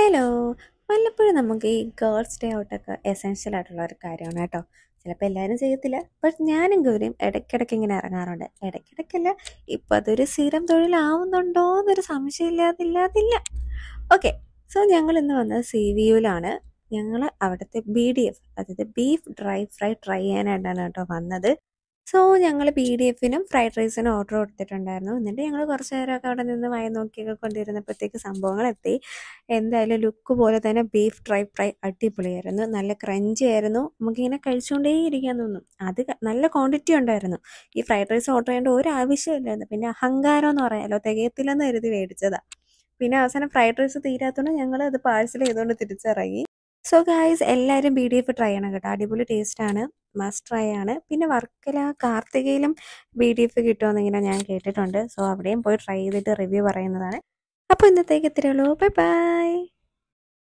Hello. വല്ലപ്പോഴും നമുക്ക് ഈ ഗേൾസ് ഡേ ഔട്ടൊക്കെ എസെൻഷ്യൽ ആയിട്ടുള്ള ഒരു കാര്യമാണ് കേട്ടോ. ചിലപ്പോൾ എല്ലാവരും ചെയ്യത്തില്ല, ബട്ട് ഞാനും ഗൗരിയും ഇടയ്ക്കിടയ്ക്ക് ഇങ്ങനെ ഇറങ്ങാറുണ്ട്. ഇടയ്ക്കിടയ്ക്കല്ല, ഇപ്പം അതൊരു സ്ഥിരം തൊഴിലാവുന്നുണ്ടോ എന്നൊരു സംശയമില്ലാതില്ല. ഓക്കെ, സോ ഞങ്ങൾ ഇന്ന് വന്നത് CVUലാണ്. ഞങ്ങൾ അവിടുത്തെ BDF, അതായത് ബീഫ് ഡ്രൈ ഫ്രൈ ട്രൈ ചെയ്യാനായിട്ടാണ് കേട്ടോ വന്നത്. സോ ഞങ്ങൾ BDFനും ഫ്രൈഡ് റൈസിനും ഓർഡർ കൊടുത്തിട്ടുണ്ടായിരുന്നു. എന്നിട്ട് ഞങ്ങൾ കുറച്ച് നേരമൊക്കെ അവിടെ നിന്ന് വായി നോക്കിയൊക്കെ കൊണ്ടിരുന്നപ്പോഴത്തേക്ക് സംഭവങ്ങൾ എത്തി. എന്തായാലും ലുക്ക് പോലെ തന്നെ ബീഫ് ഡ്രൈ ഫ്രൈ അടിപൊളിയായിരുന്നു. നല്ല ക്രഞ്ചി ആയിരുന്നു. നമുക്കിങ്ങനെ കഴിച്ചുകൊണ്ടേ ഇരിക്കാൻ തോന്നും. അത് നല്ല ക്വാണ്ടിറ്റി ഉണ്ടായിരുന്നു. ഈ ഫ്രൈഡ് റൈസ് ഓർഡർ ചെയ്യേണ്ട ഒരു ആവശ്യമില്ലായിരുന്നു. പിന്നെ അഹങ്കാരം എന്ന് പറയാമല്ലോ, തികയത്തില്ലെന്ന് കരുതി മേടിച്ചതാ. പിന്നെ അവസാനം ഫ്രൈഡ് റൈസ് തീരാത്തതുകൊണ്ട് ഞങ്ങൾ അത് പാഴ്സൽ ചെയ്തുകൊണ്ട് തിരിച്ചിറങ്ങി. സോ ഗായ്സ്, എല്ലാവരും BDF ട്രൈ ചെയ്യണം കേട്ടോ. അടിപൊളി ടേസ്റ്റാണ്, മസ്റ്റ് ട്രൈ ആണ്. പിന്നെ വർക്കല കാർത്തികയിലും BDF കിട്ടുമെന്നിങ്ങനെ ഞാൻ കേട്ടിട്ടുണ്ട്. സോ അവിടെയും പോയി ട്രൈ ചെയ്തിട്ട് റിവ്യൂ പറയുന്നതാണ്. അപ്പോൾ ഇന്നത്തേക്ക് ഇത്രയേ ഉള്ളൂ. Bye bye.